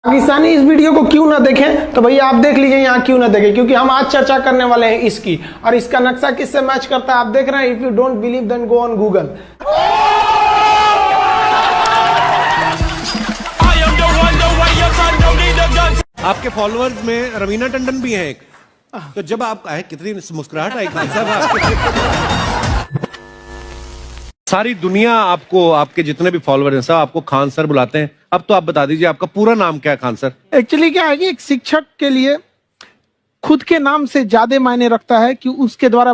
पाकिस्तानी इस वीडियो को क्यों ना देखें तो भैया आप देख लीजिए यहाँ क्यों ना देखें, क्योंकि हम आज चर्चा करने वाले हैं इसकी, और इसका नक्शा किससे मैच करता है आप देख रहे हैं। If you don't believe then go on Google. आपके फॉलोअर्स में रवीना टंडन भी हैं एक, तो जब आप आए कितनी मुस्कुराहट आई खान साहब। सारी दुनिया आपको, आपके जितने भी फॉलोअर हैं सब आपको खान सर बुलाते हैं। अब तो आप बता दीजिए आपका पूरा नाम क्या है खान सर? एक्चुअली क्या है कि एक शिक्षक के लिए खुद के नाम से ज्यादा मायने रखता है कि उसके द्वारा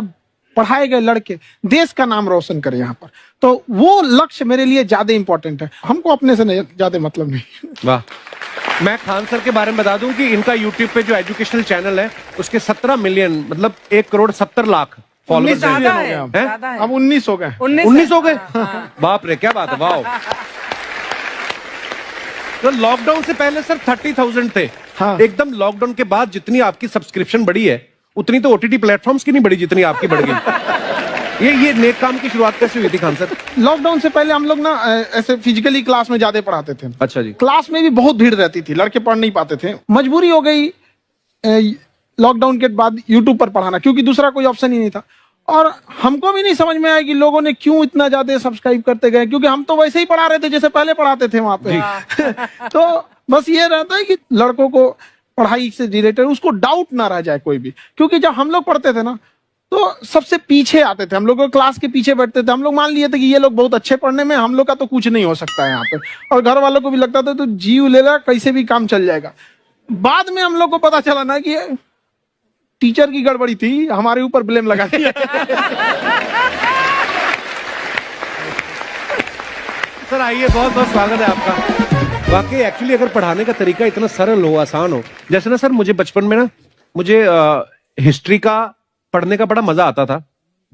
पढ़ाए गए लड़के देश का नाम रोशन करें यहाँ पर, तो वो लक्ष्य मेरे लिए ज्यादा इंपॉर्टेंट है। हमको अपने से ज्यादा मतलब नहीं। वाह। मैं खान सर के बारे में बता दूं कि इनका यूट्यूब पे जो एजुकेशनल चैनल है उसके 17 मिलियन मतलब 1,70,00,000 फॉलोअर्स हैं। अब 19 हो गए। 19 हो गए। बाप रे क्या बात है, वाह। तो लॉकडाउन से पहले सर 30,000 थे। हाँ। एकदम लॉकडाउन के बाद जितनी आपकी सब्सक्रिप्शन बढ़ी है उतनी तो ओटीटी प्लेटफॉर्म्स की नहीं बढ़ी जितनी आपकी बढ़ गई। ये नेक काम की शुरुआत कैसे हुई थी खान सर? लॉकडाउन से पहले हम लोग ना ऐसे फिजिकली क्लास में ज्यादा पढ़ाते थे। अच्छा जी। क्लास में भी बहुत भीड़ रहती थी, लड़के पढ़ नहीं पाते थे। मजबूरी हो गई लॉकडाउन के बाद यूट्यूब पर पढ़ाना, क्योंकि दूसरा कोई ऑप्शन ही नहीं था। और हमको भी नहीं समझ में आया कि लोगों ने क्यों इतना ज्यादा सब्सक्राइब करते गए, क्योंकि हम तो वैसे ही पढ़ा रहे थे जैसे पहले पढ़ाते थे वहां पे। तो बस ये रहता है कि लड़कों को पढ़ाई से रिलेटेड उसको डाउट ना रह जाए कोई भी, क्योंकि जब हम लोग पढ़ते थे ना तो सबसे पीछे आते थे, हम लोग क्लास के पीछे बैठते थे। हम लोग मान लिए थे कि ये लोग बहुत अच्छे पढ़ने में, हम लोग का तो कुछ नहीं हो सकता है यहाँ पे। और घर वालों को भी लगता था तो जीव ले ला, कैसे भी काम चल जाएगा। बाद में हम लोग को पता चला ना कि टीचर की गड़बड़ी थी, हमारे ऊपर ब्लेम लगा दिया। सर आइए, बहुत बहुत स्वागत है आपका। वाकई एक्चुअली अगर पढ़ाने का तरीका इतना सरल हो, आसान हो, जैसे ना सर मुझे बचपन में ना मुझे हिस्ट्री का पढ़ने का बड़ा मजा आता था।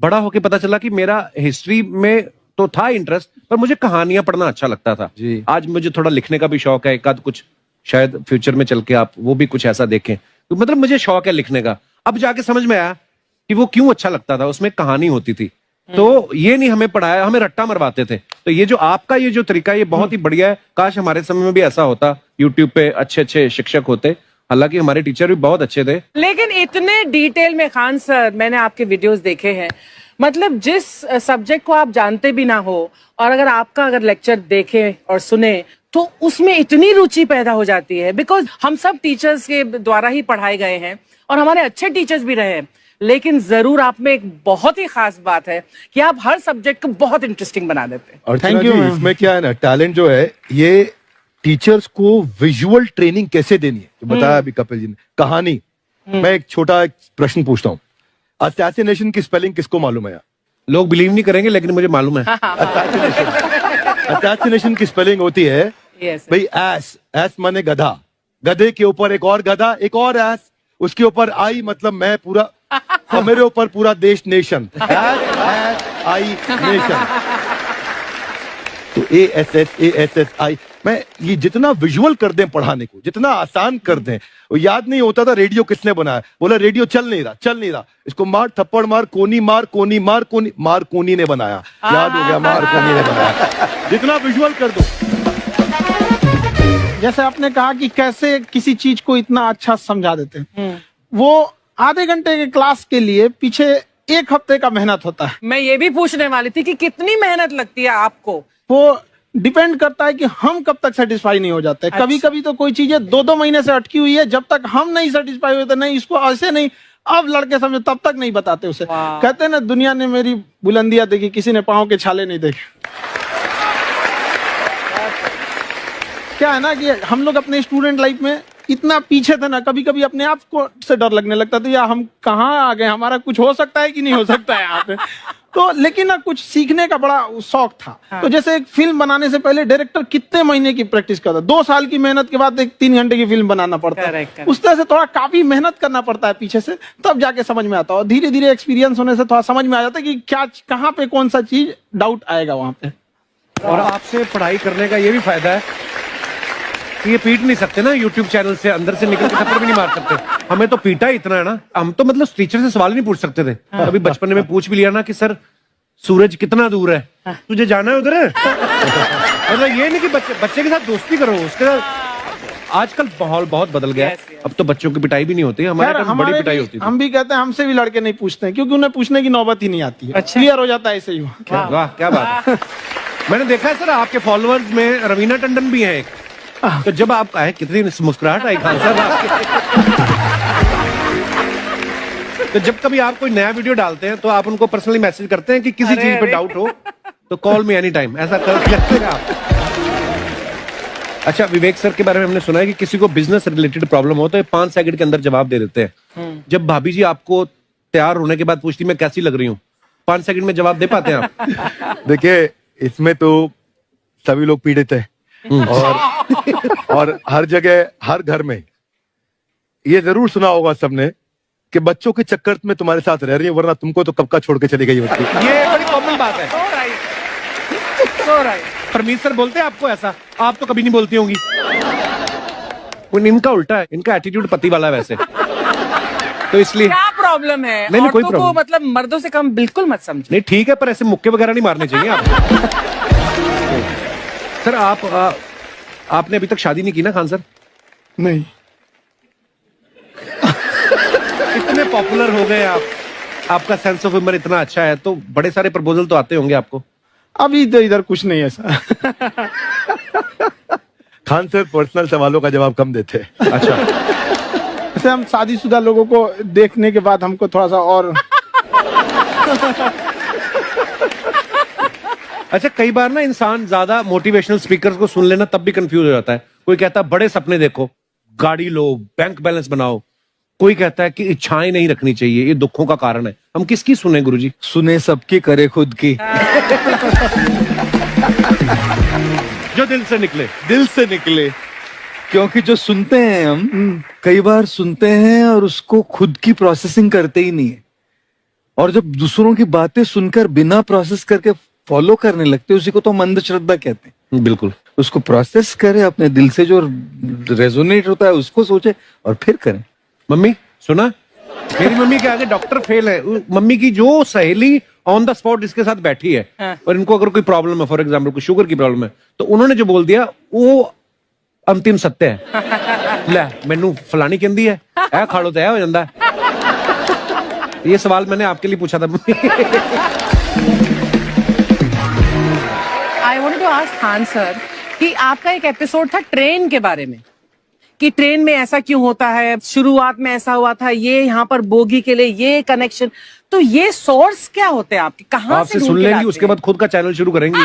बड़ा होके पता चला कि मेरा हिस्ट्री में तो था इंटरेस्ट, पर मुझे कहानियां पढ़ना अच्छा लगता था जी। आज मुझे थोड़ा लिखने का भी शौक है, एक आध कुछ शायद फ्यूचर में चल के आप वो भी कुछ ऐसा देखें, तो मतलब मुझे शौक है लिखने का। अब जाके समझ में आया कि वो क्यों अच्छा लगता था, उसमें कहानी होती थी। तो ये नहीं हमें पढ़ाया, हमें रट्टा मरवाते थे। तो ये जो आपका ये जो तरीका है ये बहुत ही बढ़िया है। काश हमारे समय में भी ऐसा होता, यूट्यूब पे अच्छे अच्छे शिक्षक होते। हालांकि हमारे टीचर भी बहुत अच्छे थे, लेकिन इतने डिटेल में खान सर मैंने आपके वीडियोस देखे हैं, मतलब जिस सब्जेक्ट को आप जानते भी ना हो और अगर लेक्चर देखें और सुने तो उसमें इतनी रुचि पैदा हो जाती है। बिकॉज हम सब टीचर्स के द्वारा ही पढ़ाए गए हैं और हमारे अच्छे टीचर्स भी रहे हैं, लेकिन जरूर आप में एक बहुत ही खास बात है कि आप हर सब्जेक्ट को बहुत इंटरेस्टिंग बना देते हैं। और थैंक यू। इसमें क्या है ना, टैलेंट जो है ये टीचर्स को विजुअल ट्रेनिंग कैसे देनी है, तो बताया अभी कपिल जी ने। कहानी, मैं एक छोटा प्रश्न पूछता हूँ, असैसिनेशन की स्पेलिंग किसको मालूम है? लोग बिलीव नहीं करेंगे लेकिन मुझे मालूम है। असैसिनेशन की स्पेलिंग होती है भाई एस माने गधा, गधे के ऊपर एक और गधा, एक और एस, उसके ऊपर आई मतलब मैं पूरा, और मेरे ऊपर पूरा देश नेशन, आई नेशन। तो ASSASSI मैं ये जितना विजुअल कर दें पढ़ाने को, जितना आसान कर दें। वो याद नहीं होता था रेडियो किसने बनाया, बोला रेडियो चल नहीं रहा, इसको मार थप्पड़ मार, कोनी मार, कोनी मार, मार कोनी ने बनाया, याद हो गया, मार कोनी ने बनाया। जितना विजुअल कर दो। जैसे आपने कहा कि कैसे किसी चीज को इतना अच्छा समझा देते हैं, वो आधे घंटे के क्लास के लिए पीछे 1 हफ्ते का मेहनत होता है। मैं ये भी पूछने वाली थी कि कितनी मेहनत लगती है आपको। वो डिपेंड करता है कि हम कब तक सेटिस्फाई नहीं हो जाते। अच्छा। कभी कभी तो कोई चीजें 2-2 महीने से अटकी हुई है, जब तक हम नहीं सेटिस्फाई होते, नहीं इसको ऐसे नहीं, अब लड़के समझे तब तक नहीं बताते उसे। कहते हैं ना, दुनिया ने मेरी बुलंदियां देखी, किसी ने पांव के छाले नहीं देखे। क्या है ना कि हम लोग अपने स्टूडेंट लाइफ में इतना पीछे थे ना, कभी कभी अपने आप को से डर लगने लगता था, या हम कहाँ आ गए, हमारा कुछ हो सकता है कि नहीं हो सकता है यहाँ पे। तो लेकिन ना कुछ सीखने का बड़ा शौक था। हाँ। तो जैसे एक फिल्म बनाने से पहले डायरेक्टर कितने महीने की प्रैक्टिस करता है, 2 साल की मेहनत के बाद एक 3 घंटे की फिल्म बनाना पड़ता है। उस तरह से थोड़ा काफी मेहनत करना पड़ता है पीछे से, तब जाके समझ में आता है। और धीरे धीरे एक्सपीरियंस होने से थोड़ा समझ में आ जाता है कि क्या, कहाँ पे कौन सा चीज डाउट आएगा वहां पे। और आपसे पढ़ाई करने का ये भी फायदा है कि ये पीट नहीं सकते ना यूट्यूब चैनल से, अंदर से निकल के थप्पड़ भी नहीं मार सकते। हमें तो पीटा इतना है ना, हम तो मतलब टीचर से सवाल नहीं पूछ सकते थे। अभी बचपन में पूछ भी लिया ना कि सर सूरज कितना दूर है, तुझे जाना है उधर है। मतलब ये नहीं कि बच्चे के साथ दोस्ती करो, उसके साथ आजकल माहौल बहुत बदल गया है। Yes, yes. अब तो बच्चों की पिटाई भी नहीं होती, हमारे खैर, टाइम बड़ी पिटाई भी- होती थी। हम भी कहते हैं हमसे भी लड़के नहीं पूछते हैं क्योंकि उन्हें पूछने की नौबत ही नहीं आती है। अच्छा। क्लियर हो जाता है ऐसे ही। वाह क्या बात है। मैंने देखा है सर आपके फॉलोअर्स में रवीना टंडन भी है एक। तो जब आप आए कितनी मुस्कुराहट आई खान साहब आपके। तो जब कभी आप कोई नया वीडियो डालते हैं तो आप उनको पर्सनली मैसेज करते हैं कि किसी अरे, चीज पे अरे। डाउट हो तो कॉल मी एनी टाइम, ऐसा करते हैं आप? अच्छा, विवेक सर के बारे में हमने सुना है कि किसी को बिजनेस रिलेटेड प्रॉब्लम हो तो ये 5 सेकंड के अंदर जवाब दे देते हैं। जब भाभी जी आपको तैयार होने के बाद पूछती मैं कैसी लग रही हूँ, 5 सेकंड में जवाब दे पाते हैं आप? देखिए, इसमें तो सभी लोग पीड़ित है और हर जगह हर घर में ये जरूर सुना होगा सबने कि बच्चों के चक्कर में तुम्हारे साथ रह रही है, वरना तुमको तो कब का छोड़ के चली गई होती। ये बड़ी कॉमन बात है। So right. परमीत सर बोलते हैं आपको ऐसा? आप तो कभी नहीं बोलती होंगी। इनका उल्टा है, इनका एटीट्यूड पति वाला है वैसे, तो इसलिए। क्या प्रॉब्लम है? नहीं, कोई औरतों को प्रॉब्लम। मतलब मर्दों से कम बिल्कुल मत समझो। नहीं ठीक है, पर ऐसे मुक्के वगैरह नहीं मारने चाहिए आपको। सर आपने अभी तक शादी नहीं की ना खान सर? नहीं, इतने पॉपुलर हो गए आप, आपका सेंस ऑफ ह्यूमर इतना अच्छा है तो बड़े सारे प्रपोजल तो आते होंगे आपको। अभी तो इधर कुछ नहीं है ऐसा। खान सर पर्सनल सवालों का जवाब कम देते हैं। अच्छा, जैसे हम शादीशुदा लोगों को देखने के बाद हमको थोड़ा सा और अच्छा कई बार ना इंसान ज्यादा मोटिवेशनल स्पीकर्स को सुन लेना तब भी कंफ्यूज हो जाता है। कोई कहता है बड़े सपने देखो, गाड़ी लो, बैंक बैलेंस बनाओ। कोई कहता है कि इच्छाएं नहीं रखनी चाहिए, ये दुखों का कारण है। हम किसकी सुने गुरुजी? सुने सबकी, करे खुद की। जो दिल से निकले। दिल से निकले, क्योंकि जो सुनते हैं हम कई बार सुनते हैं और उसको खुद की प्रोसेसिंग करते ही नहीं है, और जब दूसरों की बातें सुनकर बिना प्रोसेस करके फॉलो करने लगते, उसी को तो हम अंधश्रद्धा कहते हैं। बिल्कुल। उसको प्रोसेस करे, अपने दिल से जो रेजोनेट होता है उसको सोचे और फिर करें। मम्मी सुना, मेरी मम्मी के आगे डॉक्टर फेल है। मम्मी की जो सहेली ऑन द स्पॉट इसके साथ बैठी है और इनको अगर कोई प्रॉब्लम है, फॉर एग्जाम्पल कोई शुगर की प्रॉब्लम है, तो उन्होंने जो बोल दिया वो अंतिम सत्य है। ले मैनू फलानी कहती है ऐ खाड़ो तो हो जाता है। ये सवाल मैंने आपके लिए पूछा था। I wanted to ask Khan sir कि आपका एक एपिसोड था ट्रेन के बारे में, कि ट्रेन में ऐसा क्यों होता है, शुरुआत में ऐसा हुआ था, ये यहाँ पर बोगी के लिए ये कनेक्शन, तो ये सोर्स क्या होते हैं आपके, कहाँ आपसे से सुन ढूंढ के लेंगी, लाते उसके हैं? बाद खुद का चैनल शुरू करेंगी।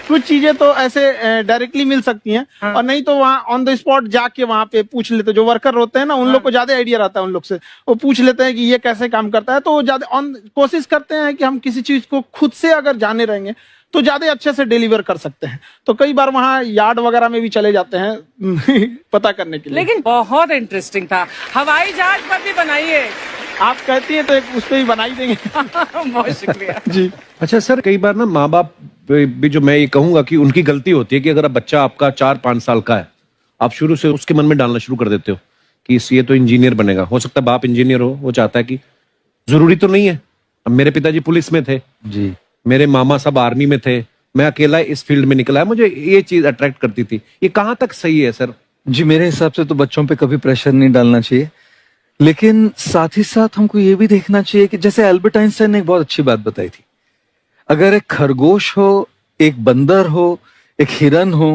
कुछ चीजें तो ऐसे डायरेक्टली मिल सकती हैं, और नहीं तो वहाँ ऑन द स्पॉट जाके वहाँ पे पूछ लेते। जो वर्कर होते हैं ना, उन लोग को ज्यादा आइडिया रहता है, उन लोग से वो पूछ लेते हैं कि ये कैसे काम करता है। तो वो ज्यादा कोशिश करते हैं कि हम किसी चीज को खुद से अगर जाने रहेंगे तो ज्यादा अच्छे से डिलीवर कर सकते हैं। तो कई बार वहाँ यार्ड वगैरह में भी चले जाते हैं पता करने के लिए। लेकिन बहुत इंटरेस्टिंग था। हवाई जहाज पर भी बनाइए। आप कहती हैं तो एक उस पर भी बना ही देंगे। बहुत शुक्रिया। जी। अच्छा सर, कई बार ना माँ बाप भी, जो मैं ये कहूंगा कि उनकी गलती होती है कि अगर अब बच्चा आपका 4-5 साल का है, आप शुरू से उसके मन में डालना शुरू कर देते हो कि ये तो इंजीनियर बनेगा। हो सकता है बाप इंजीनियर हो, वो चाहता है कि जरूरी तो नहीं है। अब मेरे पिताजी पुलिस में थे जी, मेरे मामा सब आर्मी में थे, मैं अकेला इस फील्ड में निकला है, मुझे ये चीज अट्रैक्ट करती थी। ये कहाँ तक सही है सर? जी मेरे हिसाब से तो बच्चों पे कभी प्रेशर नहीं डालना चाहिए, लेकिन साथ ही साथ हमको ये भी देखना चाहिए कि जैसे एल्बर्ट आइंस्टाइन ने एक बहुत अच्छी बात बताई थी, अगर एक खरगोश हो, एक बंदर हो, एक हिरन हो,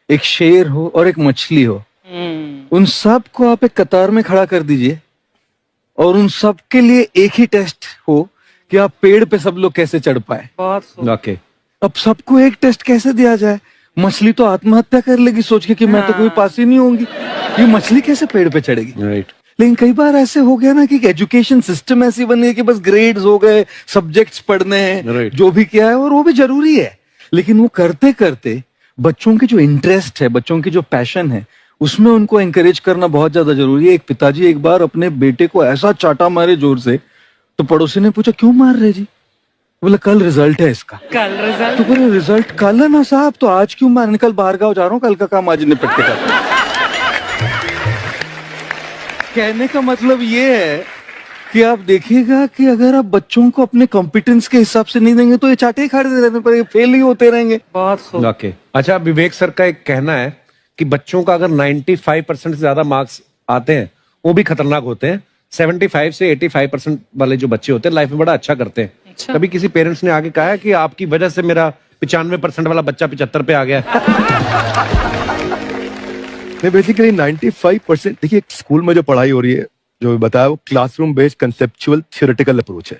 एक शेर हो और एक मछली हो, उन सब को आप एक कतार में खड़ा कर दीजिए और उन सब के लिए एक ही टेस्ट हो कि आप पेड़ पे सब लोग कैसे चढ़ पाए। बहुत खूब। ओके, अब सबको एक टेस्ट कैसे दिया जाए? मछली तो आत्महत्या कर लेगी सोच के कि मैं तो कोई पास ही नहीं होंगी, ये मछली कैसे पेड़ पे चढ़ेगी? राइट। लेकिन कई बार ऐसे हो गया ना कि एजुकेशन सिस्टम ऐसी बन गई कि बस ग्रेड्स हो गए, सब्जेक्ट्स पढ़ने हैं, Right. जो भी किया है, और वो भी जरूरी है, लेकिन वो करते करते बच्चों की जो इंटरेस्ट है, बच्चों की जो पैशन है, उसमें उनको एंकरेज करना बहुत ज्यादा जरूरी है। एक पिताजी एक बार अपने बेटे को ऐसा चाटा मारे जोर से, तो पड़ोसी ने पूछा क्यों मार रहे जी? बोला कल रिजल्ट है इसका। कल रिजल्ट? तो बोले रिजल्ट कल है ना साहब, तो आज क्यों मारने? कल बाहर गाँव जा रहा हूँ, कल का काम आज निपट के जाता हूं। कहने का मतलब ये है कि आप देखिएगा कि अगर आप बच्चों को अपने कॉम्पिटेंस के हिसाब से नहीं देंगे तो ये चाटे ही खाते रहने पर फेल ही होते रहेंगे। बहुत खूब। ओके, अच्छा, विवेक सर का एक कहना है कि बच्चों का अगर 95% से ज्यादा मार्क्स आते हैं वो भी खतरनाक होते हैं। 75 से 85% वाले जो बच्चे होते हैं लाइफ में बड़ा अच्छा करते हैं। अच्छा। कभी किसी पेरेंट्स ने आगे कहा है कि आपकी वजह से मेरा 95% वाला बच्चा 75 पे आ गया? नहीं, बेसिकली 95% देखिए स्कूल में जो पढ़ाई हो रही है, जो बताया, वो classroom based conceptual theoretical approach है।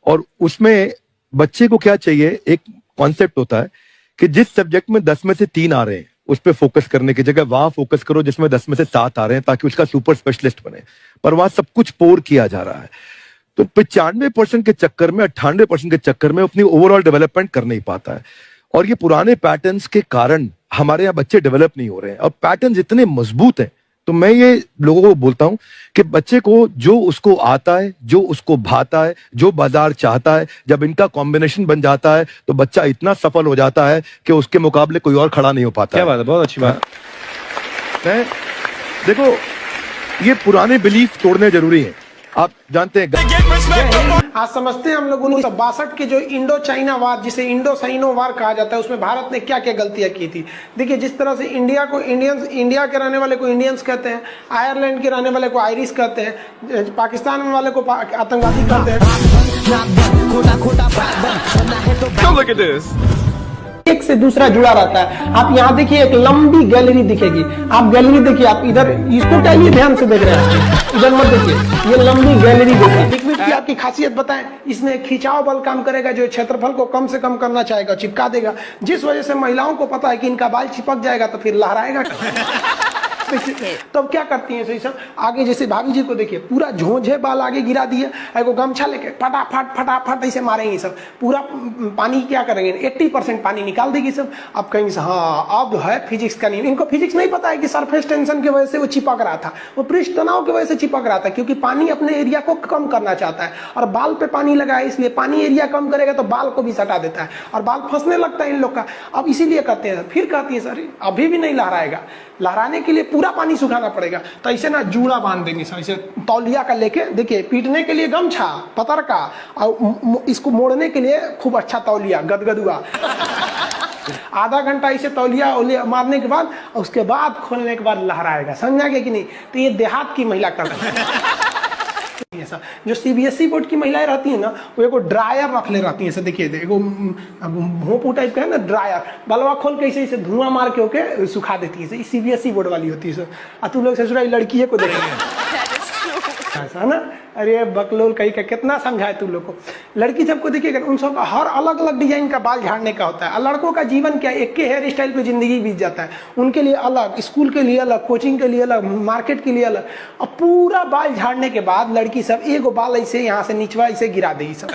और उसमें बच्चे को क्या चाहिए, एक कॉन्सेप्ट होता है कि जिस सब्जेक्ट में 10 में से 3 आ रहे हैं उस पर फोकस करने की जगह वहां फोकस करो जिसमें 10 में से 7 आ रहे हैं, ताकि उसका सुपर स्पेशलिस्ट बने। पर वहां सब कुछ पोर किया जा रहा है। तो 95% के चक्कर में, 98% के चक्कर में अपनी ओवरऑल डेवलपमेंट कर नहीं पाता है। और ये पुराने पैटर्न्स के कारण हमारे यहाँ बच्चे डेवलप नहीं हो रहे हैं। और पैटर्न्स इतने मजबूत हैं, तो मैं ये लोगों को बोलता हूं कि बच्चे को जो उसको आता है, जो उसको भाता है, जो बाजार चाहता है, जब इनका कॉम्बिनेशन बन जाता है तो बच्चा इतना सफल हो जाता है कि उसके मुकाबले कोई और खड़ा नहीं हो पाता। क्या बात है, बहुत अच्छी बात है। देखो, ये पुराने बिलीफ तोड़ने जरूरी है। आप जानते हैं, आज समझते हैं हम लोग 1962 के जो इंडो चाइना वार, जिसे इंडो साइनो वार कहा जाता है, उसमें भारत ने क्या क्या गलतियां की थी। देखिए, जिस तरह से इंडिया को इंडियंस, इंडिया के रहने वाले को इंडियंस कहते हैं, आयरलैंड के रहने वाले को आयरिश कहते हैं, पाकिस्तान वाले को आतंकवादी कहते हैं। एक से दूसरा जुड़ा रहता है। आप यहाँ देखिए, एक लंबी गैलरी दिखेगी। आप गैलरी देखिए, आप इधर इसको क्या ध्यान से देख रहे हैं, इधर मत देखिए, ये लंबी गैलरी देखिए। लिक्विड की आपकी खासियत बताएं, इसमें खिंचाव बल काम करेगा, जो क्षेत्रफल को कम से कम करना चाहेगा, चिपका देगा। जिस वजह से महिलाओं को पता है कि इनका बाल चिपक जाएगा तो फिर लहराएगा। तब क्या करती हैं सही सब, आगे जैसे भाभी जी को देखिए, पूरा झोंझे बाल आगे गिरा दिए, एगो गमछा लेके फटाफट फटाफट ऐसे मारेंगे सब। पूरा पानी क्या करेंगे, 80% पानी निकाल देगी सब। अब कहेंगे हाँ अब है फिजिक्स का नियम। इनको फिजिक्स नहीं पता है कि सरफेस टेंशन की वजह से वो चिपक रहा था, वो पृष्ठ तनाव की वजह से चिपक रहा था, क्योंकि पानी अपने एरिया को कम करना चाहता है और बाल पे पानी लगा है, इसलिए पानी एरिया कम करेगा तो बाल को भी सटा देता है और बाल फंसने लगता है इन लोग का। अब इसीलिए कहते हैं, फिर कहती है सर अभी भी नहीं लहराएगा, लहराने के लिए पूरा पानी सुखाना पड़ेगा। तो ऐसे ना जूड़ा बांध देंगे सर, ऐसे तौलिया का लेके, देखिए पीटने के लिए गमछा पतर का, और इसको मोड़ने के लिए खूब अच्छा तौलिया गदगदुआ। आधा घंटा ऐसे तौलिया मारने के बाद, उसके बाद खोलने के बाद लहराएगा। समझा गया कि नहीं? तो ये देहात की महिला करती है। जो सीबीएसई बोर्ड की महिलाएं रहती है ना, वो एगो ड्रायर रख ले रहती है। देखिए एगो भोंपू टाइप का है ना ड्रायर, बलवा खोल के ऐसे धुआं मार के होके सुखा देती है। सीबीएसई बोर्ड वाली होती है। और तू लोग ससुराल लड़की को देखेंगे ऐसा ना, अरे बकलोल कहीं का कितना समझाए तू लोग को। लड़की सबको देखिएगा, उन सब हर अलग अलग डिजाइन का बाल झाड़ने का होता है। और लड़कों का जीवन क्या, एक के हेयर स्टाइल पे जिंदगी बीत जाता है। उनके लिए अलग, स्कूल के लिए अलग, कोचिंग के लिए अलग, मार्केट के लिए अलग। और पूरा बाल झाड़ने के बाद लड़की सब एगो बाल ऐसे यहाँ से निचवा ऐसे गिरा देगी सब।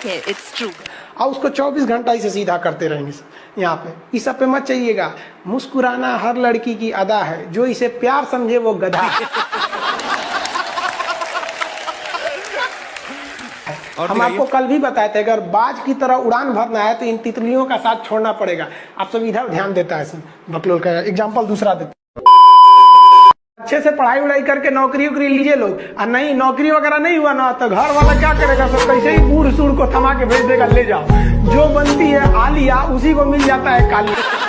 It's true. और उसको 24 घंटा इसे सीधा करते रहेंगे यहाँ पे। इस सब पे मत चाहिएगा। मुस्कुराना हर लड़की की अदा है, जो इसे प्यार समझे वो गधा। हम आपको कल भी बताए थे, अगर बाज की तरह उड़ान भरना है तो इन तितलियों का साथ छोड़ना पड़ेगा। आप सब इधर ध्यान देता है। बकलोल का एग्जाम्पल दूसरा देता, अच्छे से पढ़ाई उड़ाई करके नौकरी उकरी लीजिए लोग, और नहीं नौकरी वगैरह नहीं हुआ ना तो घर वाला क्या करेगा, सब कैसे ही बूढ़ सूढ़ को थमा के भेज देगा, ले जाओ। जो बनती है आलिया उसी को मिल जाता है कालिया।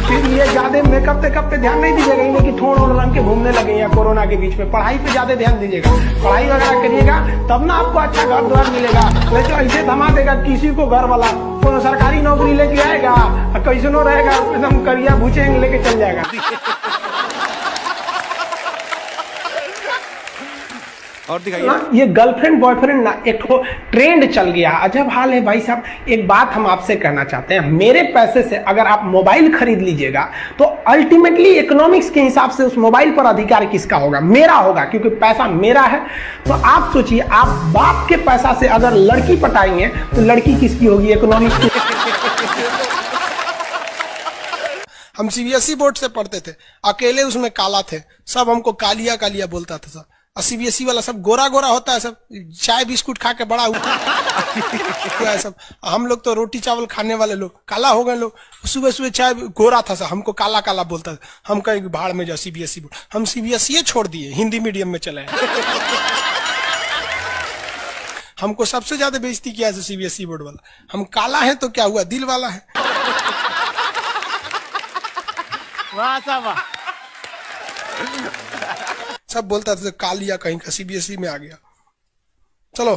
फिर ये ज्यादा मेकअप टेकअप पे ध्यान नहीं दीजिएगा, इन्हें कि ठोड़ ओढ़ रंग के घूमने लगे या कोरोना के बीच में। पढ़ाई पे ज्यादा ध्यान दीजिएगा, पढ़ाई वगैरह करिएगा तब ना आपको अच्छा घर द्वार मिलेगा। नहीं तो ऐसे थमा देगा किसी को घर वाला, कोनो सरकारी नौकरी लेके आएगा, कैसनो रहेगा एकदम करिया भूचेंगे लेके चल जाएगा। और दिखाइए। ये गर्लफ्रेंड बॉयफ्रेंड ना एक ट्रेंड चल गया, अजब हाल है भाई साहब। एक बात हम आपसे कहना चाहते हैं, मेरे पैसे से अगर आप मोबाइल खरीद लीजिएगा तो अल्टीमेटली इकोनॉमिक्स के हिसाब से उस मोबाइल पर अधिकार किसका होगा? मेरा होगा, क्योंकि पैसा मेरा है। तो आप सोचिए, आप बाप के पैसा से अगर लड़की पटाएंगे तो लड़की किसकी होगी? इकोनॉमिक्स की। हम सीबीएसई बोर्ड से पढ़ते थे, अकेले उसमें काला थे, सब हमको कालिया कालिया बोलता था सब। और सीबीएसई वाला सब गोरा गोरा होता है, सब चाय बिस्कुट खा के बड़ा हुआ है सब। हम लोग तो रोटी चावल खाने वाले लोग काला हो गए लोग। सुबह सुबह चाय गोरा था सब, हमको काला काला बोलता था। हम कहीं भाड़ में जाओ सीबीएसई बोर्ड, हम सीबीएसई छोड़ दिए, हिंदी मीडियम में चले हमको सबसे ज्यादा बेइज्जती किया है सीबीएसई बोर्ड वाला। हम काला है तो क्या हुआ, दिल वाला है। वाह साहब वाह। सब बोलता था कालिया कहीं का सीबीएसई में आ गया। चलो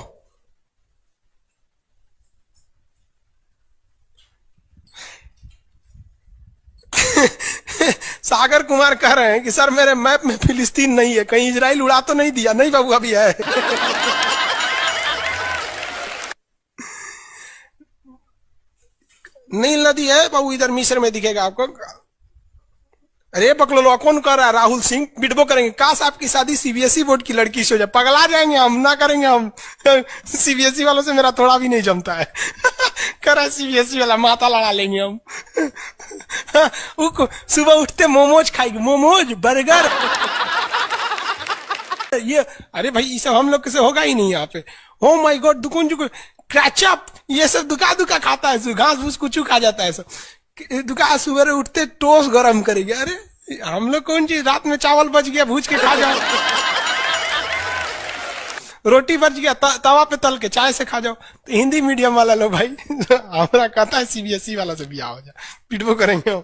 सागर कुमार कह रहे हैं कि सर मेरे मैप में फिलिस्तीन नहीं है, कहीं इजराइल उड़ा तो नहीं दिया? नहीं बाबू अभी है। नील नदी है बाबू, इधर मिस्र में दिखेगा आपको। अरे बकलो कौन कर रहा है? राहुल सिंह बिटबो करेंगे, काश आपकी शादी सीबीएसई बोर्ड की लड़की से हो जाए, पगला जाएंगे हम, ना करेंगे हम। सीबीएसई वालों से मेरा थोड़ा भी नहीं जमता है। करा सीबीएसई वाला माथा लड़ा लेंगे हम। सुबह उठते मोमोज खाएंगे, मोमोज बर्गर ये। अरे भाई ये सब हम लोग से होगा ही नहीं यहाँ पे। ओ माय गॉड, दुकुन क्रैचअप ये सब दुका दुका खाता है, घास फूस कुछ खा जाता है सब। दुका सुबह उठते टोस्ट गरम करेंगे। अरे हम लोग कौन चीज, रात में चावल बच गया भूज के खा जाओ, रोटी बच गया तवा पे तल के चाय से खा जाओ। तो हिंदी मीडियम वाला लो भाई, हमारा कहता है सीबीएसई वाला से बिया हो जाए, पिटबो करेंगे हम।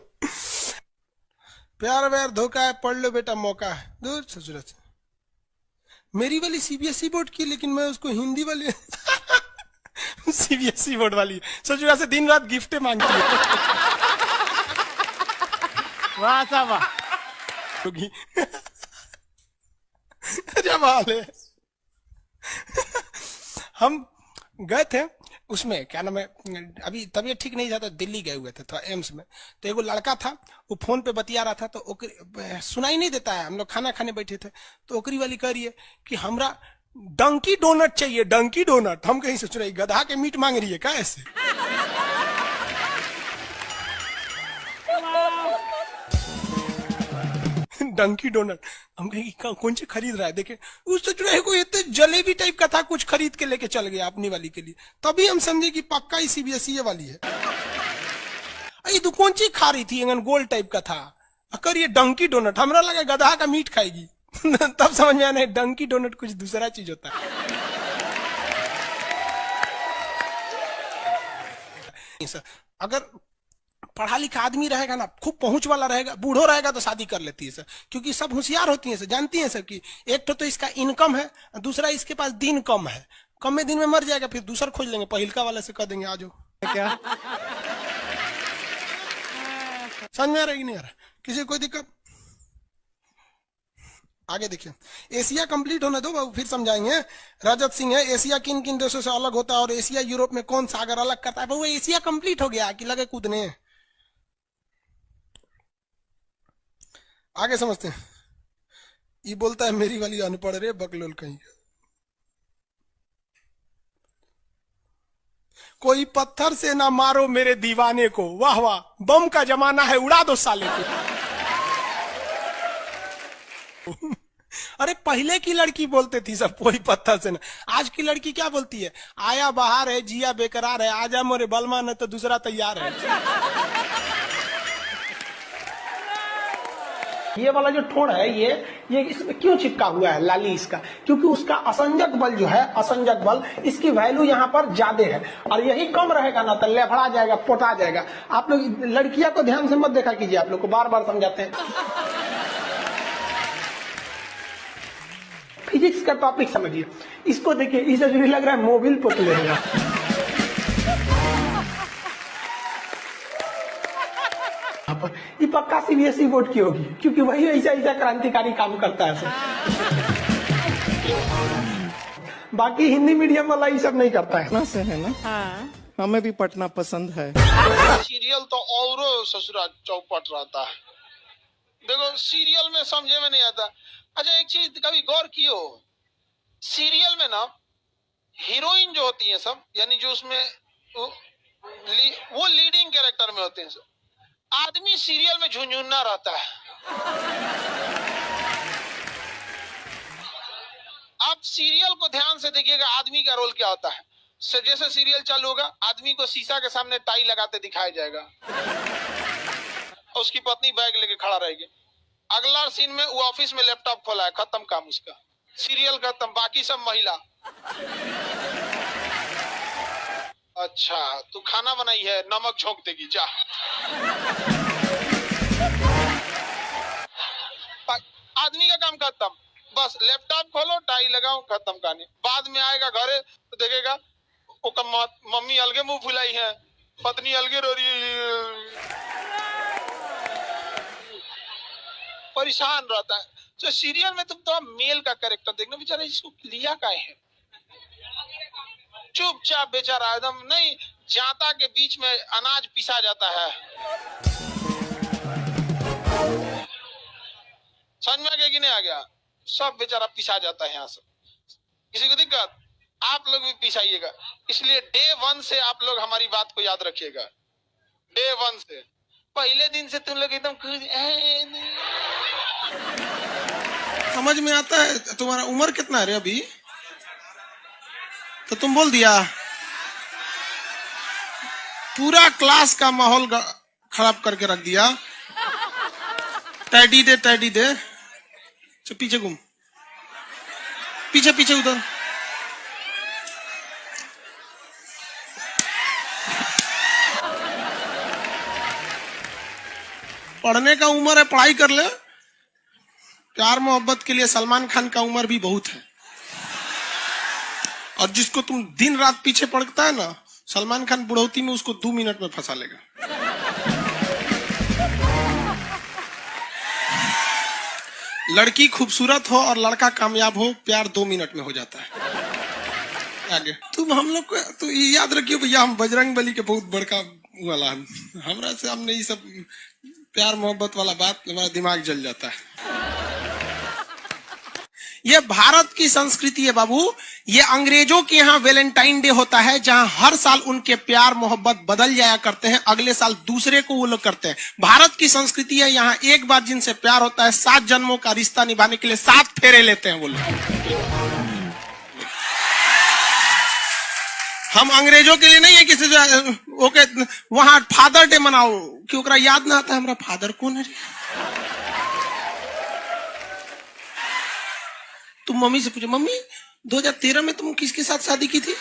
प्यार व्यार धोखा है, पढ़ लो बेटा मौका है। दूर ससुर से मेरी वाली सीबीएसई बोर्ड की, लेकिन मैं उसको हिंदी वाली सीबीएसई बोर्ड वाली ससुरा से दिन रात गिफ्टें मांगती है। वाह साहब वाह। जमाल है। हम गए थे उसमें, क्या नाम है, अभी तबीयत ठीक नहीं था तो दिल्ली गए हुए थे, तो एम्स में। तो एगो लड़का था, वो फोन पे बतिया रहा था, तो सुनाई नहीं देता है। हम लोग खाना खाने बैठे थे, तो ओकरी वाली कह रही है कि हमरा डंकी डोनट चाहिए, डंकी डोनट। हम कहीं सोच रहे गधा के मीट मांग रही है क्या ऐसे? डंकी डोनट। हम कहीं कौन से खरीद रहा है, देखे उस सोच रहे कोई इतने जलेबी टाइप का था, कुछ खरीद के लेके चल गया अपनी वाली के लिए। तभी हम समझे कि पक्का ही सीबीएसई वाली है। ये तो कौन सी खा रही थी, गोल टाइप का था, अकर ये डंकी डोनट। हमरा लगा गधा का मीट खाएगी। तब समझ में आना है डंकी डोनट कुछ दूसरा चीज होता है। अगर पढ़ा लिखा आदमी रहेगा ना, खूब पहुंच वाला रहेगा, बूढ़ो रहेगा तो शादी कर लेती है सर, क्योंकि सब होशियार होती है सर, जानती है सर कि एक तो इसका इनकम है, दूसरा इसके पास दिन कम है, कम में दिन में मर जाएगा, फिर दूसरा खोज लेंगे, पहिलका वाले से कह देंगे आ जाओ। क्या समझ में आ रहा है कि नहीं आ रहा? किसी को कोई दिक्कत? आगे देखिए, एशिया कंप्लीट होने दो बाबू, फिर समझाएंगे। रजत सिंह है, एशिया किन किन देशों से अलग होता है और एशिया यूरोप में कौन सागर अलग करता है? बाबू एशिया कंप्लीट हो गया कि लगे कूदने? आगे समझते हैं। ये बोलता है मेरी वाली अनपढ़ रे बकलोल कहीं। कोई पत्थर से ना मारो मेरे दीवाने को, वाह वाह, बम का जमाना है, उड़ा दो साले को। अरे पहले की लड़की बोलते थी सब कोई पत्थर से ना, आज की लड़की क्या बोलती है? आया बाहर है, जिया बेकरार है, आजा मोरे बलमा न तो दूसरा तैयार है। ये वाला जो ठोड़ है ये इसमें क्यों चिपका हुआ है लाली इसका? क्योंकि उसका असंजक बल जो है, असंजक बल, इसकी वैल्यू यहाँ पर ज्यादा है, और यही कम रहेगा ना तो लेफड़ा जाएगा, पोटा जाएगा। आप लोग लड़कियां को ध्यान से मत देखा कीजिए, आप लोग को बार बार समझाते हैं। फिजिक्स का टॉपिक समझिए, इसको देखिए, इसे जो लग रहा है मोबिल पोतलेगा। ये पक्का सीबीएसई बोर्ड की होगी, क्योंकि वही ऐसा ऐसा क्रांतिकारी काम करता है सब। बाकी हिंदी मीडियम वाला ये सब नहीं करता है पटना से है ना? हाँ। हमें भी पटना पसंद है। सीरियल तो और ससुरा चौपट रहता है। देखो सीरियल में समझे में नहीं आता। अच्छा एक चीज कभी गौर कियो, सीरियल में ना हीरोइन जो होती है सब, यानी जो उसमें वो लीडिंग कैरेक्टर में होते हैं सब, आदमी सीरियल में झुंझुन्ना रहता है। सीरियल को ध्यान से देखिएगा, आदमी का रोल क्या होता है। जैसे सीरियल चालू होगा, आदमी को शीशा के सामने टाई लगाते दिखाया जाएगा, उसकी पत्नी बैग लेके खड़ा रहेगी। अगला सीन में वो ऑफिस में लैपटॉप खोला है, खत्म काम उसका, सीरियल खत्म, बाकी सब महिला। अच्छा तू खाना बनाई है, नमक झोंक देगी, जा। आदमी का काम खत्म, बस लैपटॉप खोलो, टाई लगाओ, खत्म कहानी। बाद में आएगा घरे तो देखेगा मम्मी अलगे मुंह फुलाई है, पत्नी अलगे रो रही है, परेशान रहता है। तो सीरियल में तुम तो मेल का कैरेक्टर देखना, बेचारा इसको लिया काय है, चुपचाप बेचारा एकदम नहीं, जाता के बीच में अनाज पिसा जाता है। समझ में आ गया कि नहीं आ गया? सब बेचारा पिसा जाता है यहाँ से। किसी को दिक्कत? आप लोग भी पिसाइएगा। इसलिए डे 1 से आप लोग हमारी बात को याद रखिएगा। डे 1 से, पहले दिन से तुम लोग एकदम समझ में आता है। तुम्हारा उम्र कितना है रे अभी? तो तुम बोल दिया, पूरा क्लास का माहौल खराब करके रख दिया। टैडी दे, टैडी दे, तो पीछे घूम, पीछे पीछे उधर। पढ़ने का उम्र है, पढ़ाई कर ले। प्यार मोहब्बत के लिए सलमान खान का उम्र भी बहुत है, और जिसको तुम दिन रात पीछे पड़ता है ना, सलमान खान बुढ़ौती में उसको 2 मिनट में फंसा लेगा। लड़की खूबसूरत हो और लड़का कामयाब हो, प्यार 2 मिनट में हो जाता है। आगे तुम हम लोग को तो ये याद रखियो भैया, हम बजरंग बली के बहुत बड़का वाला, हमरा से हमने ये सब प्यार मोहब्बत वाला बात, हमारा दिमाग जल जाता है। ये भारत की संस्कृति है बाबू। ये अंग्रेजों के यहाँ वैलेंटाइन डे होता है, जहां हर साल उनके प्यार मोहब्बत बदल जाया करते हैं, अगले साल दूसरे को वो लोग करते हैं। भारत की संस्कृति है, यहाँ एक बार जिनसे प्यार होता है, 7 जन्मों का रिश्ता निभाने के लिए 7 फेरे लेते हैं वो लोग। हम अंग्रेजों के लिए नहीं है किसी ओके वहां फादर डे मनाओ, कि ओकरा याद ना आता है हमारा फादर कौन है। तुम मम्मी से पूछो, मम्मी 2013 में तुम किसके साथ शादी की थी?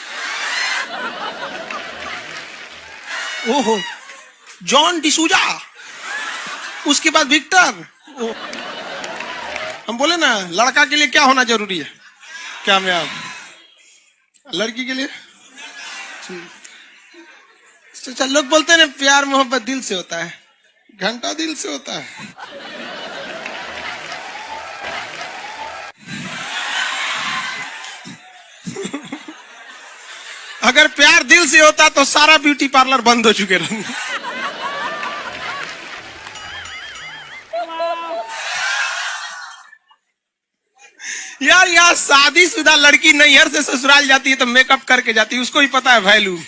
ओहो, जॉन डिसूजा, उसके बाद विक्टर। हम बोले ना, लड़का के लिए क्या होना जरूरी है? क्या मैं आप लड़की के लिए? तो लोग बोलते हैं प्यार मोहब्बत दिल से होता है, घंटा दिल से होता है। अगर प्यार दिल से होता तो सारा ब्यूटी पार्लर बंद हो चुके रहते। यार यहाँ शादीशुदा लड़की नैहर से ससुराल जाती है तो मेकअप करके जाती है, उसको ही पता है वैल्यू।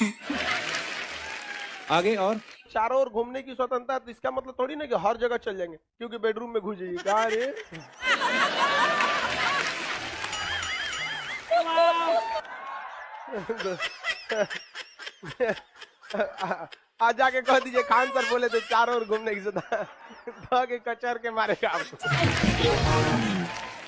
आगे और चारों ओर घूमने की स्वतंत्रता है, तो इसका मतलब थोड़ी ना कि हर जगह चल जाएंगे, क्योंकि बेडरूम में घुस जाइए। कहा रे आज जाके कह दीजिए खान सर बोले थे चारों ओर घूमने की स्वतंत्रता, के कचर के मारेगा आपको।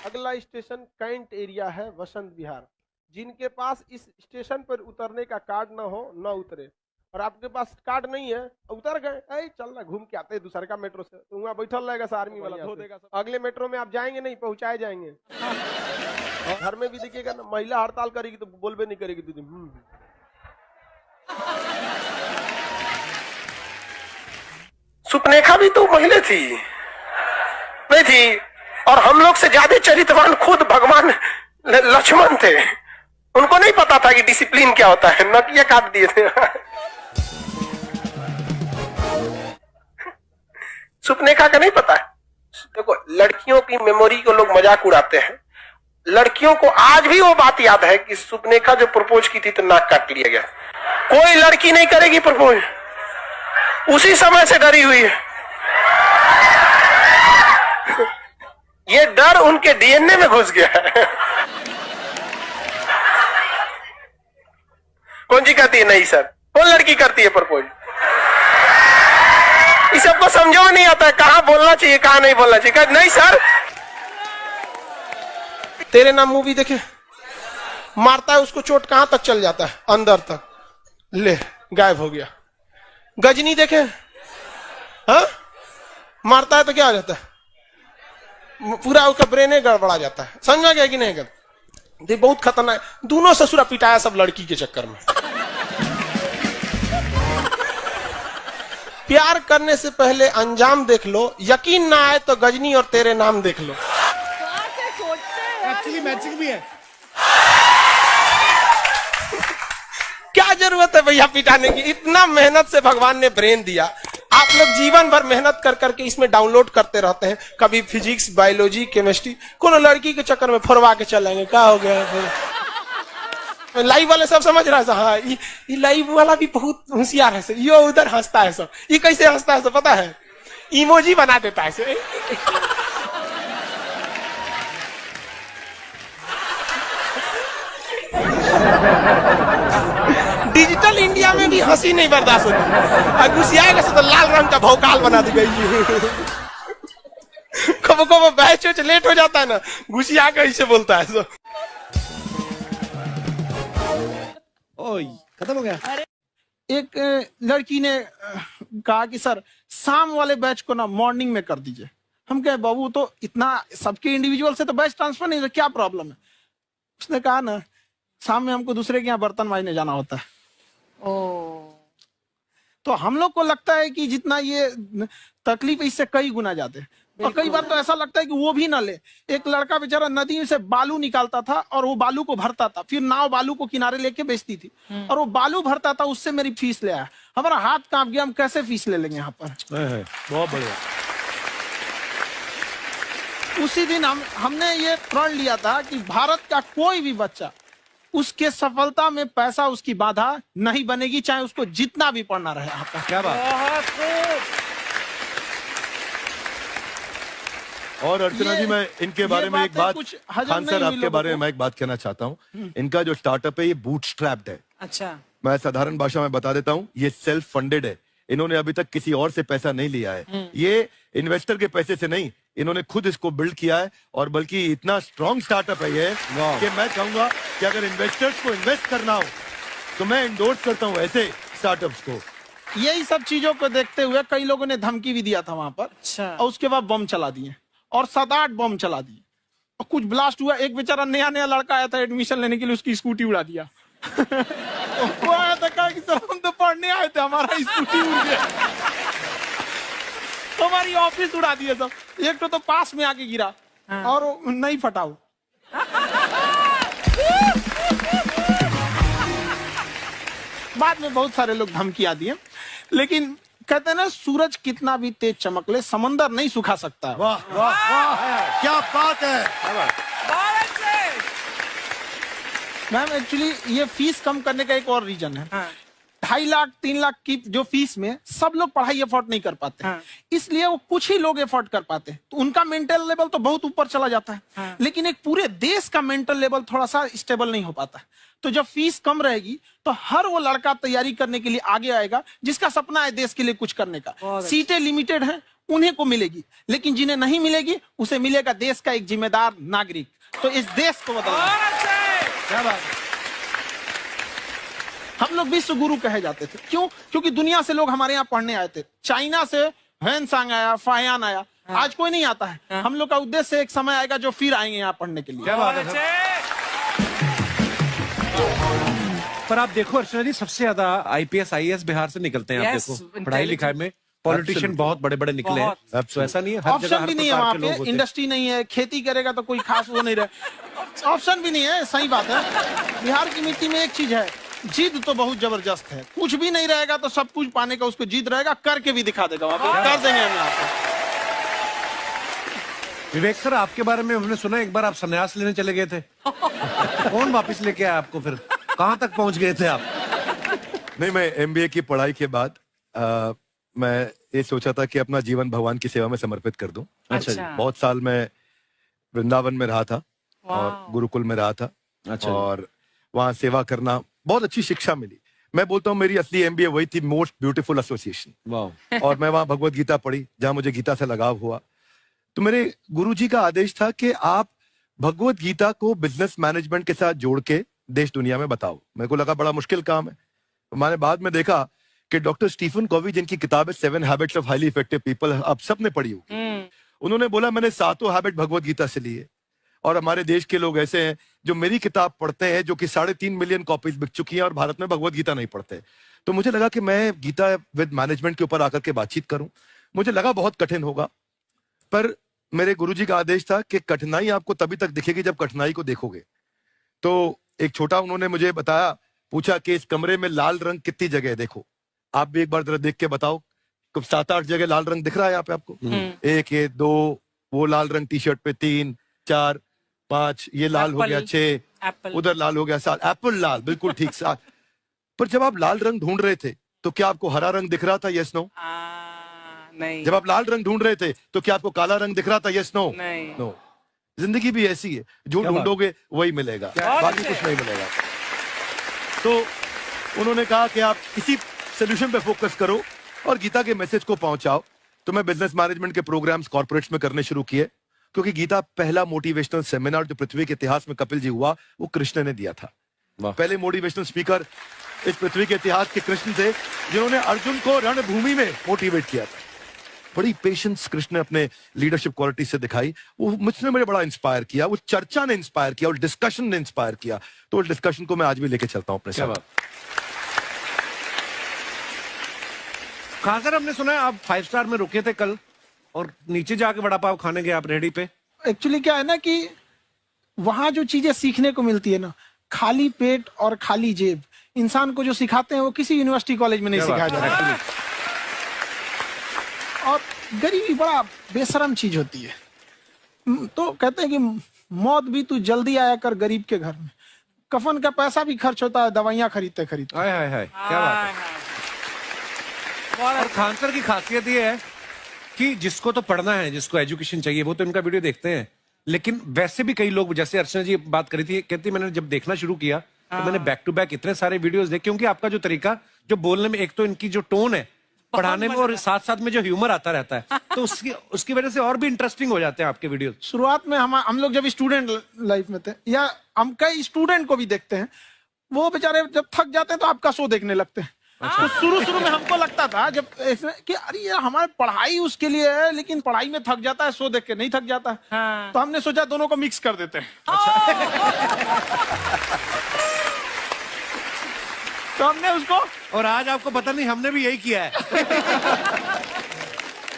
अगला स्टेशन कैंट एरिया है, वसंत विहार। जिनके पास इस स्टेशन पर उतरने का कार्ड ना हो, ना उतरे। और आपके पास कार्ड नहीं है, उतर गए, चल ना घूम के आते हैं दूसरे का मेट्रो से, तो वहाँ बैठल रहेगा आर्मी वाला, धो देगा। अगले मेट्रो में आप जाएंगे नहीं, पहुंचाए जाएंगे। घर में भी देखिएगा ना, महिला हड़ताल करेगी तो बोलबे नहीं करेगी दीदी। सुपनेखा भी तो महिला थी, नहीं थी? और हम लोग से ज्यादा चरित्रवान खुद भगवान लक्ष्मण थे। उनको नहीं पता था कि डिसिप्लिन क्या होता है, नकिया काट दिए थे। सुपनेखा का नहीं पता है। देखो, लड़कियों की मेमोरी को लोग मजाक उड़ाते हैं। लड़कियों को आज भी वो बात याद है कि सुपनेखा जो प्रपोज की थी तो नाक काट लिया गया। कोई लड़की नहीं करेगी प्रपोज, उसी समय से डरी हुई है। ये डर उनके डीएनए में घुस गया है। कौन सी करती है? नहीं सर, कौन लड़की करती है प्रपोज? इस सबको समझो नहीं आता है, कहाँ बोलना चाहिए कहाँ नहीं बोलना चाहिए। नहीं सर, तेरे नाम मूवी देखे, मारता है उसको चोट कहां तक चल जाता है? अंदर तक, ले गायब हो गया। गजनी देखे, हाँ मारता है तो क्या हो जाता है? पूरा उसका ब्रेन गड़बड़ा जाता है। समझ में गया कि नहीं? गया बहुत खतरनाक। दोनों ससुरा पिटाया सब लड़की के चक्कर में। प्यार करने से पहले अंजाम देख लो, यकीन ना आए तो गजनी और तेरे नाम देख लो। एक्चुअली मैचिंग भी है। क्या जरूरत है भैया पिटाने की? इतना मेहनत से भगवान ने ब्रेन दिया। आप लोग जीवन भर मेहनत कर करके इसमें डाउनलोड करते रहते हैं, कभी फिजिक्स, बायोलॉजी, केमिस्ट्री। कोनो लड़की के चक्कर में फरवा के चलेंगे, क्या हो गया फिर? लाइव वाले सब समझ रहा है, हाँ ये लाइव वाला भी बहुत होशियार है, ये उधर हंसता है सब। ये कैसे हंसता है सब पता है? इमोजी बना देता है। डिजिटल इंडिया में भी हंसी नहीं बर्दाश्त होती। गुस्सियाएगा तो लाल रंग का भौकाल बना दी गई। कब कब बैच लेट हो जाता है ना, गुस्सिया के ऐसे बोलता है सब। ओए खत्म हो गया। एक लड़की ने कहा कि सर शाम वाले बैच को ना मॉर्निंग में कर दीजिए। हम कहे बाबू तो इतना सबके इंडिविजुअल से तो बैच ट्रांसफर नहीं है, क्या प्रॉब्लम है? उसने कहा ना शाम में हमको दूसरे के यहाँ बर्तन मांजने जाना होता है। तो हम लोग को लगता है कि जितना ये तकलीफ इससे कई गुना ज्यादा है। और कई बार तो ऐसा लगता है कि वो भी ना ले। एक लड़का बेचारा नदी से बालू निकालता था और वो बालू को भरता था, फिर नाव बालू को किनारे लेके बेचती थी और वो बालू भरता था, उससे मेरी फीस ले आया। हमारा हाथ कांप गया, हम कैसे फीस ले लेंगे यहाँ पर? बहुत बढ़िया। उसी दिन हमने ये प्रण लिया था कि भारत का कोई भी बच्चा उसके सफलता में पैसा उसकी बाधा नहीं बनेगी, चाहे उसको जितना भी पढ़ना रहे। आपका क्या बात। और अर्चना जी, मैं इनके बारे में एक बात, खान सर आपके बारे में मैं एक बात कहना चाहता हूँ। इनका जो स्टार्टअप है ये बूटस्ट्रैप्ड है। अच्छा, मैं साधारण भाषा में बता देता हूँ, ये सेल्फ फंडेड है। इन्होंने अभी तक किसी और से पैसा नहीं लिया है। ये इन्वेस्टर के पैसे से नहीं, इन्होंने खुद इसको बिल्ड किया है। और बल्कि इतना स्ट्रॉन्ग स्टार्टअप है ये कि मैं कहूंगा कि अगर इन्वेस्टर्स को इन्वेस्ट करना हो तो मैं इंडोर्स करता हूँ ऐसे स्टार्टअप्स को। यही सब चीजों को देखते हुए कई लोगों ने धमकी भी दिया था वहां पर। अच्छा। और उसके बाद बम चला दिए और 7-8 बम चला दिए और कुछ ब्लास्ट हुआ। एक बेचारा नया लड़का आया था एडमिशन लेने के लिए, उसकी स्कूटी उड़ा दिया। वो आया था, कहा कि सर हम तो पढ़ने आए थे, हमारा स्कूटी उड़ गया। हमारी ऑफिस उड़ा दिए सब। एक तो पास में आके गिरा और नहीं फटा वो। बाद में बहुत सारे लोग धमकियां दिए, लेकिन कहते हैं ना सूरज कितना भी तेज चमक ले समंदर नहीं सुखा सकता। वाह वाह वाह, क्या बात है। मैम एक्चुअली ये फीस कम करने का एक और रीजन है। 2.5 लाख 3 लाख की जो फीस में सब लोग पढ़ाई एफोर्ड नहीं कर पाते। इसलिए वो कुछ ही लोग एफोर्ड कर पाते हैं, तो उनका मेंटल लेवल तो बहुत ऊपर चला जाता है। लेकिन एक पूरे देश का मेंटल लेवल थोड़ा सा स्टेबल नहीं हो पाता। तो जब फीस कम रहेगी तो हर वो लड़का तैयारी करने के लिए आगे आएगा जिसका सपना है देश के लिए कुछ करने का। सीटें लिमिटेड हैं, उन्हें को मिलेगी, लेकिन जिन्हें नहीं मिलेगी उसे मिलेगा देश का एक जिम्मेदार नागरिक। तो इस देश को बदलना। क्या बात है। हम लोग विश्व गुरु कहे जाते थे, क्यों? क्योंकि दुनिया से लोग हमारे यहाँ पढ़ने आए थे। चाइना से ह्वेनसांग आया, फायान आया, आज कोई नहीं आता है। हम लोग का उद्देश्य एक समय आएगा जो फिर आएंगे यहाँ पढ़ने के लिए। क्या बात है सर। पर आप देखो अर्चना जी, सबसे ज्यादा आईपीएस आईएएस बिहार से निकलते हैं। आप देखो पढ़ाई लिखाई में पॉलिटिशियन बहुत बड़े बड़े निकले हैं। तो ऐसा नहीं है, हर जगह ऑप्शन भी नहीं है वहाँ पे, इंडस्ट्री नहीं है, खेती करेगा तो कोई खास वो नहीं रहे। ऑप्शन भी नहीं है, सही बात है। बिहार की मिट्टी में एक चीज है, जिद तो बहुत जबरदस्त है। कुछ भी नहीं रहेगा तो सब कुछ पाने का उसको जिद रहेगा, करके भी दिखा देगा। वहाँ पे कर देंगे हम यहाँ पे। विवेक सर, आपके बारे में हमने सुना एक बार आप संन्यास लेने चले गए थे। कौन वापस लेके आया आपको? फिर कहाँ तक पहुंच गए थे आप? नहीं, मैं एमबीए की पढ़ाई के बाद मैं ये सोचा था कि अपना जीवन भगवान की सेवा में समर्पित कर दूं। अच्छा जी। बहुत साल मैं वृंदावन में रहा था और गुरुकुल में रहा था। अच्छा। और वहाँ सेवा करना बहुत अच्छी शिक्षा मिली। मैं बोलता हूँ मेरी असली एमबीए वही थी, मोस्ट ब्यूटीफुल एसोसिएशन। वाह। और मैं वहां भगवत गीता पढ़ी, जहां मुझे गीता से लगाव हुआ। तो मेरे गुरुजी का आदेश था कि आप भगवत गीता को बिजनेस मैनेजमेंट के साथ जोड़ के देश दुनिया में बताओ। मेरे को लगा बड़ा मुश्किल काम है। मैंने बाद में देखा कि डॉक्टर स्टीफन कॉवी, जिनकी किताब है 7 habits of highly effective people, आप सबने पढ़ी होगी, उन्होंने बोला मैंने 7 हैबिट भगवत गीता से लिए। और हमारे देश के लोग ऐसे हैं जो मेरी किताब पढ़ते हैं, जो कि 3.5 मिलियन कॉपीज बिक चुकी हैं, और भारत में भगवत गीता नहीं पढ़ते। तो मुझे लगा कि मैं गीता विद मैनेजमेंट के ऊपर आकर के बातचीत करूं। मुझे लगा बहुत कठिन होगा, पर मेरे गुरुजी का आदेश था कि कठिनाई आपको तभी तक दिखेगी जब कठिनाई को देखोगे। तो एक छोटा उन्होंने मुझे बताया, पूछा कि इस कमरे में लाल रंग कितनी जगह है, देखो आप भी एक बार जरा देख के बताओ। 7-8 जगह लाल रंग दिख रहा है यहाँ पे आपको? 1 ये 2, वो लाल रंग टी शर्ट पे 3 4 5, ये लाल हो गया 6, उधर लाल हो गया 7, एप्पल लाल, बिल्कुल ठीक 7। पर जब आप लाल रंग ढूंढ रहे थे तो क्या आपको हरा रंग दिख रहा था? Yes no? नहीं। जब आप लाल रंग ढूंढ रहे थे तो क्या आपको काला रंग दिख रहा था? Yes no? नहीं। नो। जिंदगी भी ऐसी है, जो ढूंढोगे वही मिलेगा, बाकी कुछ नहीं मिलेगा। तो उन्होंने कहा कि आप इसी सोल्यूशन पे फोकस करो और गीता के मैसेज को पहुंचाओ। तो मैं बिजनेस मैनेजमेंट के प्रोग्राम्स कॉर्पोरेट्स में करने शुरू किए, क्योंकि गीता पहला मोटिवेशनल सेमिनार जो पृथ्वी के इतिहास में कपिल जी हुआ, वो कृष्ण ने दिया था। पहले मोटिवेशनल स्पीकर इस पृथ्वी के इतिहास के कृष्ण थे, जिन्होंने अर्जुन को रणभूमि में मोटिवेट किया था। बड़ी पेशेंस कृष्ण ने अपने लीडरशिप क्वालिटी से दिखाई। वो मुझसे मुझे बड़ा इंस्पायर किया, वो चर्चा ने इंस्पायर किया, और डिस्कशन ने इंस्पायर किया। तो उस डिस्कशन को मैं आज भी लेके चलता हूं अपने साथ। कहाँ सर, हमने सुना है आप 5 स्टार में रुके थे कल, और नीचे जाके वड़ा पाव खाने गए आप रेडी पे। एक्चुअली क्या है ना कि वहां जो चीजें सीखने को मिलती है ना, खाली पेट और खाली जेब, इंसान को जो सिखाते हैं वो किसी यूनिवर्सिटी कॉलेज में नहीं सिखाया जाता। और गरीबी बड़ा बेशरम चीज होती है। तो कहते हैं कि मौत भी तू जल्दी आया कर गरीब के घर में। कफन का पैसा भी खर्च होता है दवाइयां खरीदते खरीदते। हाय हाय हाय, क्या बात है। और खान सर की खासियत ये है कि जिसको तो पढ़ना है, जिसको एजुकेशन चाहिए, वो तो इनका वीडियो देखते हैं। लेकिन वैसे भी कई लोग, जैसे अर्चना जी बात करी थी, कहती मैंने जब देखना शुरू किया तो मैंने बैक टू बैक इतने सारे वीडियोस देखे, क्योंकि आपका जो तरीका जो बोलने में, एक तो इनकी जो टोन है पढ़ाने में, और साथ साथ में जो ह्यूमर आता रहता है, तो उसकी वजह से और भी इंटरेस्टिंग हो जाते हैं आपके वीडियो। शुरुआत में हम लोग जब स्टूडेंट लाइफ में थे, या हम कई स्टूडेंट को भी देखते हैं, वो बेचारे जब थक जाते हैं तो आपका शो देखने लगते हैं। तो शुरू में हमको लगता था जब कि अरे ये हमारी पढ़ाई उसके लिए है, लेकिन पढ़ाई में थक जाता है, शो देख के नहीं थक जाता है। हाँ। तो हमने सोचा दोनों को मिक्स कर देते हैं। तो हमने उसको, और आज आपको पता नहीं, हमने भी यही किया है।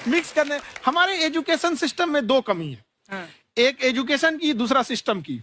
मिक्स करने। हमारे एजुकेशन सिस्टम में 2 कमी है, एक एजुकेशन की, दूसरा सिस्टम की।